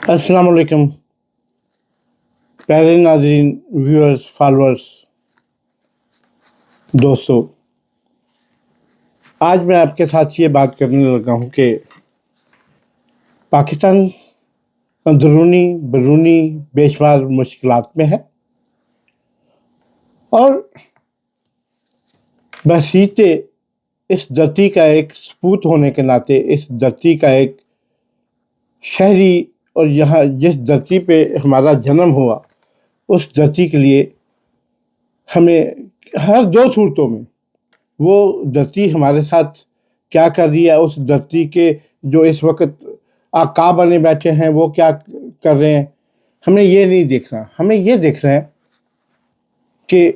अस्सलाम वालेकुम प्यारे नाज़रीन, व्यूअर्स, फॉलोअर्स, दोस्तों। आज मैं आपके साथ ये बात करने लगा हूँ कि पाकिस्तान अंदरूनी बैरूनी बेशुमार मुश्किलात में है और बहसीते इस धरती का एक सपूत होने के नाते, इस धरती का एक शहरी और यहाँ जिस धरती पे हमारा जन्म हुआ उस धरती के लिए हमें हर दो सूरतों में वो धरती हमारे साथ क्या कर रही है, उस धरती के जो इस वक्त आका बने बैठे हैं वो क्या कर रहे हैं, हमें ये नहीं देखना। हमें ये देखना है कि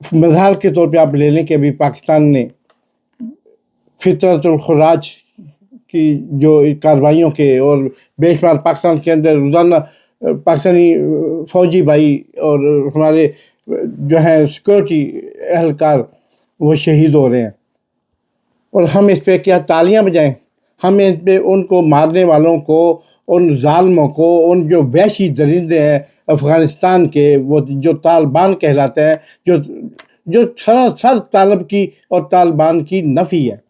मिसाल के तौर पे आप ले लें कि अभी पाकिस्तान ने फितरतुल खुराज की जो कार्रवाइयों के और बेशुमार पाकिस्तान के अंदर रोज़ाना पाकिस्तानी फ़ौजी भाई और हमारे जो हैं सिक्योरिटी एहलकार वो शहीद हो रहे हैं और हम इस पे क्या तालियां बजाएं? हम इस पे उनको मारने वालों को, उन जालिमों को, उन जो वहशी दरिंदे हैं अफ़गानिस्तान के, वो जो तालिबान कहलाते हैं, जो सरासर तालब की और तालिबान की नफ़ी है,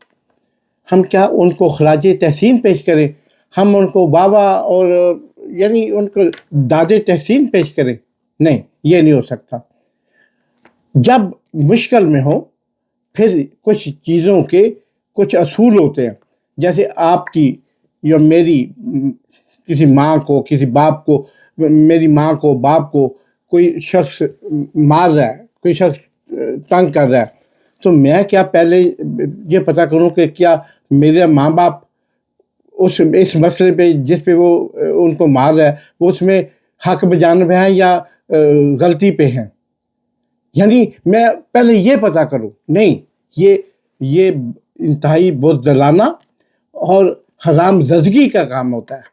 हम क्या उनको खराज तहसीन पेश करें? हम उनको बाबा और यानी उनको दादे तहसीन पेश करें? नहीं, ये नहीं हो सकता। जब मुश्किल में हो फिर कुछ चीज़ों के कुछ असूल होते हैं, जैसे आपकी या मेरी किसी माँ को, किसी बाप को, मेरी माँ को, बाप को कोई शख्स मार रहा है, कोई शख्स तंग कर रहा है, तो मैं क्या पहले ये पता करूं कि क्या मेरे माँ बाप उस इस मसले पे जिस पे वो उनको मार रहा है वो उसमें हक बजान में है या गलती पे हैं? यानी मैं पहले ये पता करूं? नहीं, ये इंतहाई बुज़दिलाना और हराम ज़दगी का काम होता है।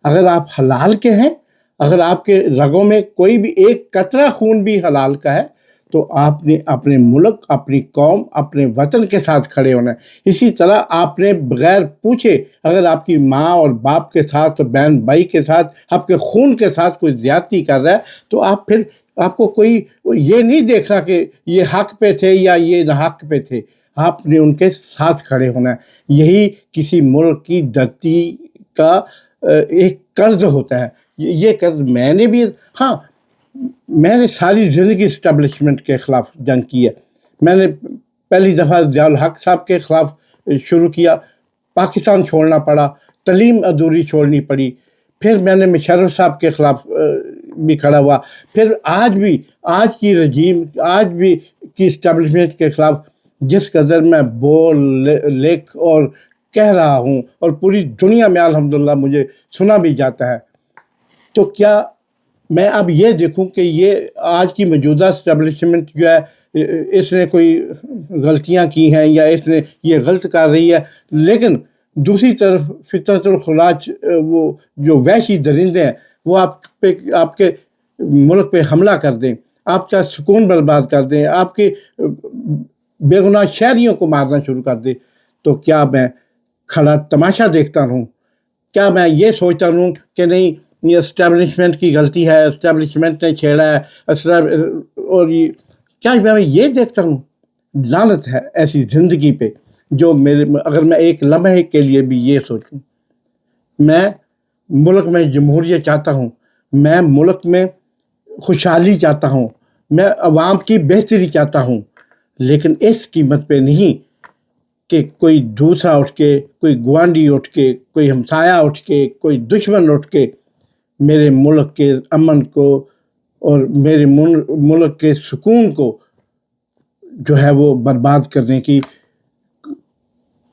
अगर आप हलाल के हैं, अगर आपके रगों में कोई भी एक कतरा खून भी हलाल का है, तो आपने अपने मुल्क, अपनी कौम, अपने वतन के साथ खड़े होना है। इसी तरह आपने बगैर पूछे अगर आपकी माँ और बाप के साथ, बहन भाई के साथ, आपके खून के साथ कोई ज़्यादती कर रहा है, तो आप फिर आपको कोई ये नहीं देखना कि ये हक पे थे या ये नाहक पे थे। आपने उनके साथ खड़े होना है। यही किसी मुल्क की धरती का एक कर्ज होता है। ये कर्ज मैंने भी, हाँ, मैंने सारी ज़िंदगी इस्टेब्लिशमेंट के ख़िलाफ़ जंग की है। मैंने पहली दफ़ा ज़ियाउल हक साहब के ख़िलाफ़ शुरू किया, पाकिस्तान छोड़ना पड़ा, तलीम अधूरी छोड़नी पड़ी, फिर मैंने मुशर्रफ साहब के ख़िलाफ़ भी खड़ा हुआ, फिर आज की रजीम, आज भी की इस्टेब्लिशमेंट के ख़िलाफ़ जिस कदर मैं बोल लिख और कह रहा हूँ और पूरी दुनिया में अल्हम्दुलिल्लाह मुझे सुना भी जाता है, तो क्या मैं अब ये देखूं कि ये आज की मौजूदा इस्टेब्लिशमेंट जो है इसने कोई गलतियां की हैं या इसने ये गलत कर रही है, लेकिन दूसरी तरफ फितरतुल खुराज वो जो वहशी दरिंदे हैं वो आपके मुल्क पे हमला कर दें, आपका सुकून बर्बाद कर दें, आपके बेगुनाह शहरियों को मारना शुरू कर दें, तो क्या मैं खड़ा तमाशा देखता रहूं? क्या मैं ये सोचता रहूं कि नहीं ये इस्टेब्लिशमेंट की गलती है, इस्टेब्लिशमेंट ने छेड़ा है, और ये क्या मैं ये देखता हूँ? लानत है ऐसी ज़िंदगी पे जो अगर मैं एक लम्हे के लिए भी ये सोचूं। मैं मुल्क में जमहूरियत चाहता हूँ, मैं मुल्क में खुशहाली चाहता हूँ, मैं अवाम की बेहतरी चाहता हूँ, लेकिन इस कीमत पे नहीं कि कोई दूसरा उठ के, कोई गुआंढी उठ के, कोई हमसाया उठ के, कोई दुश्मन उठ के मेरे मुल्क के अमन को और मेरे मुल्क के सुकून को जो है वो बर्बाद करने की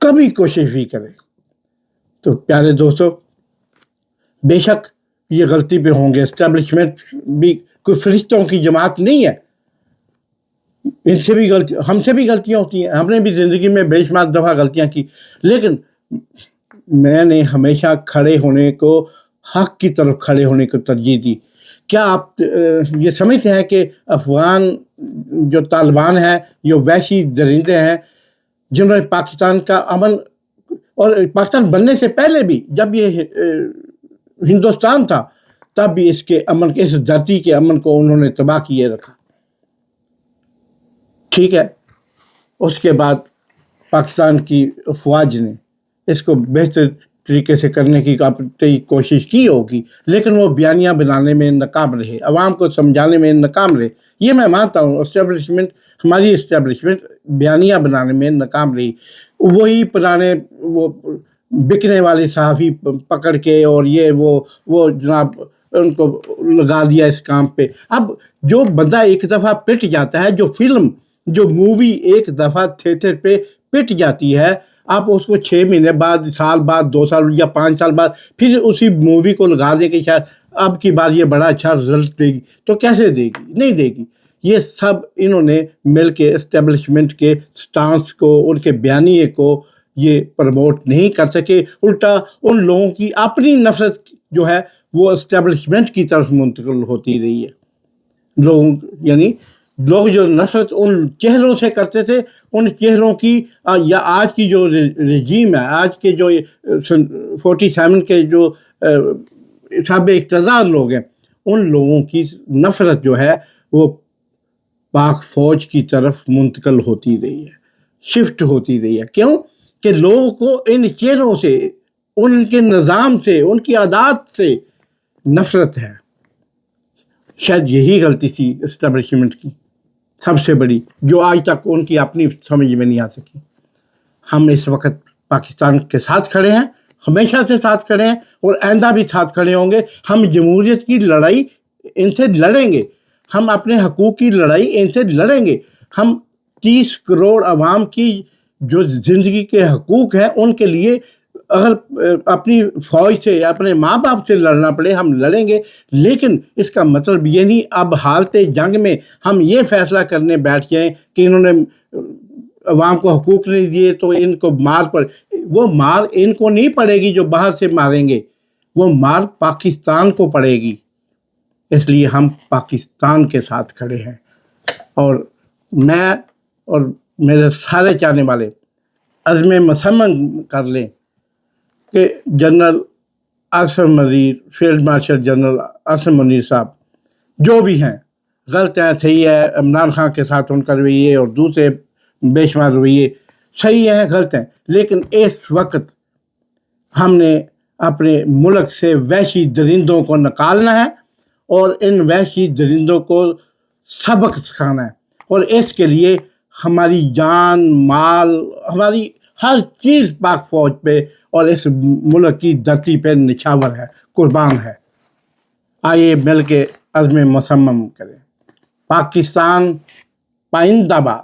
कभी कोशिश भी करे। तो प्यारे दोस्तों, बेशक ये गलती पे होंगे, इस्टेब्लिशमेंट भी कोई फरिश्तों की जमात नहीं है, इनसे भी गलती, हमसे भी गलतियां होती हैं, हमने भी ज़िंदगी में बेशुमार दफ़ा गलतियां की, लेकिन मैंने हमेशा खड़े होने को, हक की तरफ खड़े होने को तरजीह दी। क्या आप ये समझते हैं कि अफ़गान जो तालिबान है, जो वहशी दरिंदे हैं जिन्होंने पाकिस्तान का अमन, और पाकिस्तान बनने से पहले भी जब ये ہندوستان تھا تب بھی اس کے امن اس دھرتی کے امن کو انہوں نے تباہ کیے رکھا. ٹھیک ہے. اس کے بعد پاکستان کی افواج نے اس کو بہتر طریقے سے کرنے کی کوشش کی ہوگی، لیکن وہ بیانیہ بنانے میں ناکام رہے، عوام کو سمجھانے میں ناکام رہے. یہ میں مانتا ہوں ہماری اسٹیبلشمنٹ بیانیہ بنانے میں ناکام رہی. وہی پرانے وہ بکنے والے صحافی پکڑ کے اور یہ وہ جناب ان کو لگا دیا اس کام پہ. اب جو بندہ ایک دفعہ پٹ جاتا ہے، جو مووی ایک دفعہ تھیٹر پہ پٹ جاتی ہے، آپ اس کو 6 مہینے بعد، سال بعد، 2 سال یا 5 سال بعد پھر اسی مووی کو لگا دے کہ شاید اب کی بار یہ بڑا اچھا رزلٹ دے گی، تو کیسے دے گی؟ نہیں دے گی. یہ سب انہوں نے مل کے اسٹیبلشمنٹ کے سٹانس کو، ان کے بیانیے کو یہ پروموٹ نہیں کر سکے. الٹا ان لوگوں کی اپنی نفرت جو ہے وہ اسٹیبلشمنٹ کی طرف منتقل ہوتی رہی ہے. لوگ جو نفرت ان چہروں سے کرتے تھے، ان چہروں کی یا آج کی جو رجیم ہے، آج کے جو 47 کے جو صاحب اقتدار لوگ ہیں، ان لوگوں کی نفرت جو ہے وہ پاک فوج کی طرف منتقل ہوتی رہی ہے، شفٹ ہوتی رہی ہے. کیوں کہ لوگوں کو ان چہروں سے، ان کے نظام سے، ان کی عادات سے نفرت ہے. شاید یہی غلطی تھی اسٹیبلشمنٹ کی سب سے بڑی، جو آج تک ان کی اپنی سمجھ میں نہیں آ سکی. ہم اس وقت پاکستان کے ساتھ کھڑے ہیں، ہمیشہ سے ساتھ کھڑے ہیں اور آئندہ بھی ساتھ کھڑے ہوں گے. ہم جمہوریت کی لڑائی ان سے لڑیں گے، ہم اپنے حقوق کی لڑائی ان سے لڑیں گے. ہم 30 کروڑ عوام کی جو زندگی کے حقوق ہیں ان کے لیے اگر اپنی فوج سے یا اپنے ماں باپ سے لڑنا پڑے ہم لڑیں گے. لیکن اس کا مطلب یہ نہیں اب حالت جنگ میں ہم یہ فیصلہ کرنے بیٹھ جائیں کہ انہوں نے عوام کو حقوق نہیں دیے تو ان کو مار پڑے. وہ مار ان کو نہیں پڑے گی جو باہر سے ماریں گے، وہ مار پاکستان کو پڑے گی. اس لیے ہم پاکستان کے ساتھ کھڑے ہیں. اور میں اور میرے سارے چاہنے والے عزم مصمم کر لیں کہ general Asim Munir, field marshal general Asim Munir صاحب جو بھی ہیں، غلط ہیں صحیح ہے، عمران خان کے ساتھ ان کا رویے اور دوسرے بے شمار رویے صحیح ہیں غلط ہیں، لیکن اس وقت ہم نے اپنے ملک سے وحشی درندوں کو نکالنا ہے اور ان وحشی درندوں کو سبق سکھانا ہے. اور اس کے لیے ہماری جان، مال، ہماری ہر چیز پاک فوج پہ اور اس ملک کی دھرتی پہ نچھاور ہے، قربان ہے. آئیے مل کے عزم مصمم کریں. پاکستان پائندہ باد.